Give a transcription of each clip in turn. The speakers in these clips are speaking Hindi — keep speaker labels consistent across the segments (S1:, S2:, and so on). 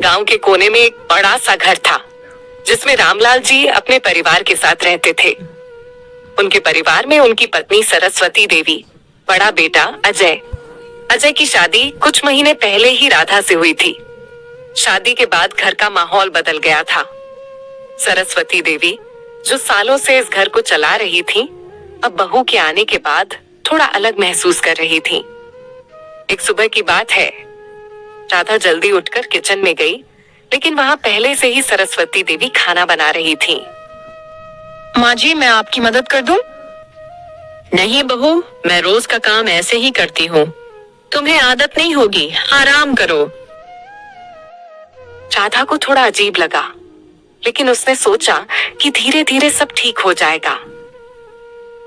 S1: गांव के कोने में एक बड़ा सा घर था जिसमें रामलाल जी अपने परिवार के साथ रहते थे। उनके परिवार में उनकी पत्नी सरस्वती देवी, बड़ा बेटा अजय। अजय की शादी कुछ महीने पहले ही राधा से हुई थी। शादी के बाद घर का माहौल बदल गया था। सरस्वती देवी जो सालों से इस घर को चला रही थी, अब बहू के आने के बाद थोड़ा अलग महसूस कर रही थी। एक सुबह की बात है, राधा जल्दी उठकर किचन में गई, लेकिन वहां पहले से ही सरस्वती देवी खाना बना रही थी।
S2: माँ जी, मैं आपकी मदद कर दूं?
S1: नहीं बहू, मैं रोज का काम ऐसे ही करती हूँ। तुम्हें आदत नहीं होगी, आराम करो। राधा को थोड़ा अजीब लगा, लेकिन उसने सोचा कि धीरे धीरे सब ठीक हो जाएगा।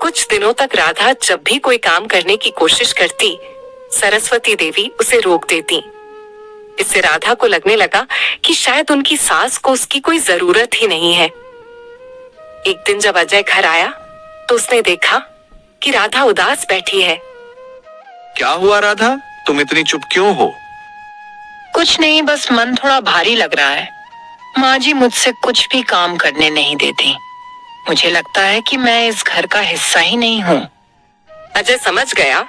S1: कुछ दिनों तक राधा जब भी कोई काम करने की कोशिश करती, सरस्वती देवी उसे रोक देती। इससे राधा को लगने लगा कि शायद उनकी सास को उसकी कोई जरूरत ही नहीं है। एक दिन जब अजय घर आया तो उसने देखा कि राधा उदास बैठी है।
S3: क्या हुआ राधा, तुम इतनी चुप क्यों हो?
S2: कुछ नहीं, बस मन थोड़ा भारी लग रहा है। माँ जी मुझसे कुछ भी काम करने नहीं देती। मुझे लगता है कि मैं इस घर का हिस्सा ही नहीं हूँ।
S1: अजय समझ गया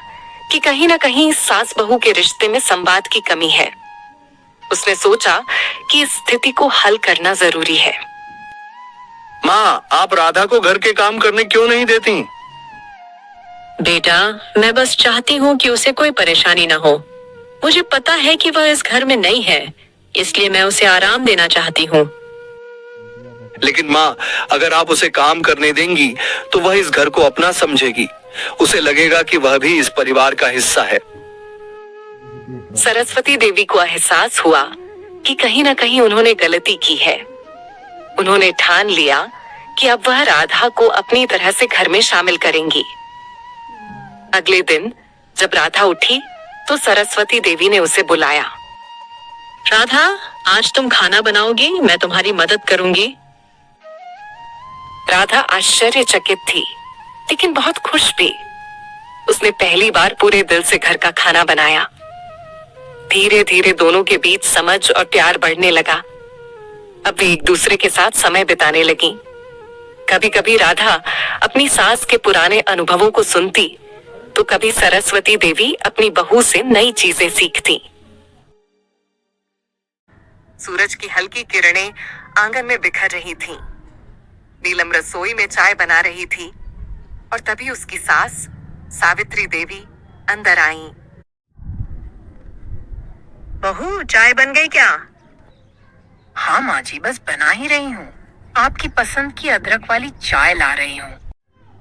S1: कि कहीं ना कहीं सास बहू के रिश्ते में संवाद की कमी है। उसने सोचा कि इस स्थिति को हल करना जरूरी है।
S3: माँ, आप राधा को घर के काम करने क्यों नहीं देती?
S1: बेटा, मैं बस चाहती हूँ कि उसे कोई परेशानी ना हो। मुझे पता है कि वह इस घर में नई है, इसलिए मैं उसे आराम देना चाहती हूँ।
S3: लेकिन माँ, अगर आप उसे काम करने देंगी तो वह इस घर को अपना समझेगी। उसे लगेगा कि वह भी इस परिवार का हिस्सा है।
S1: सरस्वती देवी को एहसास हुआ कि कहीं ना कहीं उन्होंने गलती की है। उन्होंने ठान लिया कि अब वह राधा को अपनी तरह से घर में शामिल करेंगी। अगले दिन जब राधा उठी तो सरस्वती देवी ने उसे बुलाया। राधा, आज तुम खाना बनाओगी, मैं तुम्हारी मदद करूंगी। राधा आश्चर्यचकित थी, लेकिन बहुत खुश भी। उसने पहली बार पूरे दिल से घर का खाना बनाया। धीरे धीरे दोनों के बीच समझ और प्यार बढ़ने लगा। अब वे एक दूसरे के साथ समय बिताने लगी। कभी कभी राधा अपनी सास के पुराने अनुभवों को सुनती, तो कभी सरस्वती देवी अपनी बहू से नई चीजें सीखती। सूरज की हल्की किरणें आंगन में बिखर रही थीं। नीलम रसोई में चाय बना रही थी और तभी उसकी सास सावित्री देवी अंदर आई। बहू, चाय बन गई क्या?
S2: हाँ माँ जी, बस बना ही रही हूँ। आपकी पसंद की अदरक वाली चाय ला रही हूँ।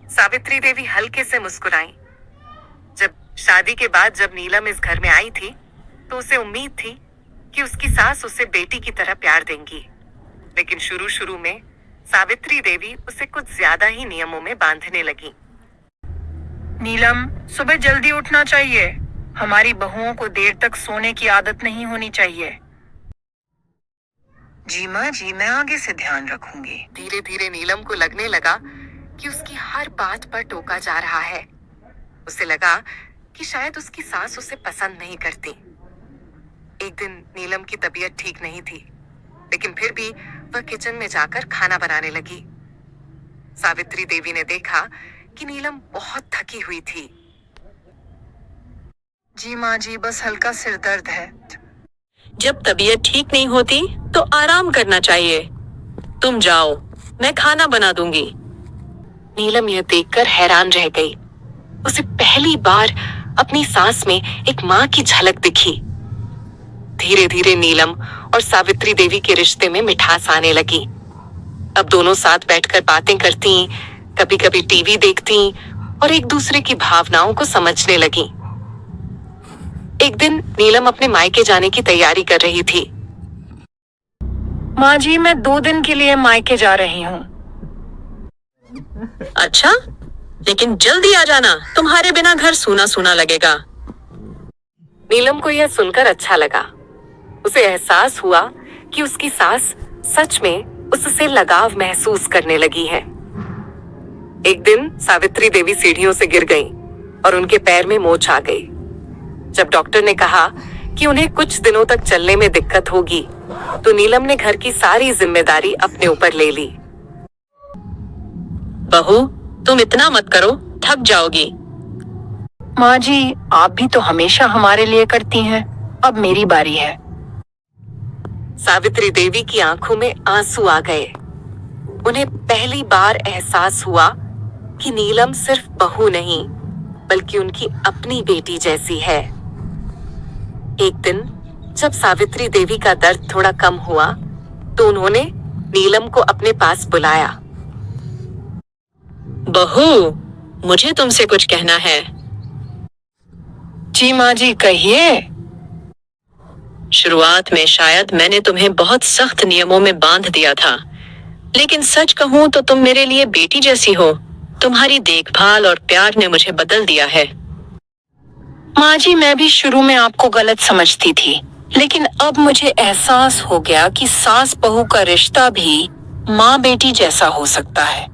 S1: सावित्री देवी हल्के से मुस्कुराई। जब शादी के बाद जब नीलम इस घर में आई थी तो उसे उम्मीद थी कि उसकी सास उसे बेटी की तरह प्यार देंगी, लेकिन शुरू शुरू में सावित्री देवी उसे कुछ ज्यादा ही नियमों में बांधने लगी।
S2: नीलम, सुबह जल्दी उठना चाहिए। हमारी बहुओं को देर तक सोने की आदत नहीं होनी चाहिए। जी माँ जी, मैं आगे से ध्यान रखूंगी।
S1: धीरे धीरे नीलम को लगने लगा कि उसकी हर बात पर टोका जा रहा है। उसे लगा कि शायद उसकी सास उसे पसंद नहीं करती। एक दिन नीलम की तबीयत ठीक नहीं थी, लेकिन फिर भी वह किचन में जाकर खाना बनाने लगी। सावित्री देवी ने देखा कि नीलम बहुत थकी हुई थी।
S2: जी माँ जी, बस हल्का सिर दर्द है।
S1: जब तबीयत ठीक नहीं होती तो आराम करना चाहिए। तुम जाओ, मैं खाना बना दूंगी। नीलम यह देखकर हैरान रह गई। उसे पहली बार अपनी सास में एक माँ की झलक दिखी। धीरे धीरे नीलम और सावित्री देवी के रिश्ते में मिठास आने लगी। अब दोनों साथ बैठकर बातें करती, कभी कभी टीवी देखती और एक दूसरे की भावनाओं को समझने लगी। एक दिन नीलम अपने मायके जाने की तैयारी कर रही थी।
S2: माँ जी, मैं 2 दिन के लिए मायके जा रही हूँ।
S1: अच्छा, लेकिन जल्दी आ जाना, तुम्हारे बिना घर सूना सूना लगेगा। नीलम को यह सुनकर अच्छा लगा। उसे एहसास हुआ कि उसकी सास सच में उससे लगाव महसूस करने लगी है। एक दिन सावित्री देवी सीढ़ियों से गिर गईं और उनके पैर में मोच आ गई। जब डॉक्टर ने कहा कि उन्हें कुछ दिनों तक चलने में दिक्कत होगी, तो नीलम ने घर की सारी जिम्मेदारी अपने ऊपर ले ली।
S2: बहू, तुम इतना मत करो, थक जाओगी। माँ जी, आप भी तो हमेशा हमारे लिए करती हैं। अब मेरी बारी है।
S1: सावित्री देवी की आंखों में आंसू आ गए। उन्हें पहली बार एहसास हुआ कि नीलम सिर्फ बहू नहीं, बल्कि उनकी अपनी बेटी जैसी है। एक दिन जब सावित्री देवी का दर्द थोड़ा कम हुआ, तो उन्होंने नीलम को अपने पास बुलाया।
S2: बहू, मुझे तुमसे कुछ कहना है। जी माँ जी, कहिए। शुरुआत में शायद मैंने तुम्हें बहुत सख्त नियमों में बांध दिया था, लेकिन सच कहूँ तो तुम मेरे लिए बेटी जैसी हो। तुम्हारी देखभाल और प्यार ने मुझे बदल दिया है। माँ जी, मैं भी शुरू में आपको गलत समझती थी, लेकिन अब मुझे एहसास हो गया कि सास बहू का रिश्ता भी माँ बेटी जैसा हो सकता है।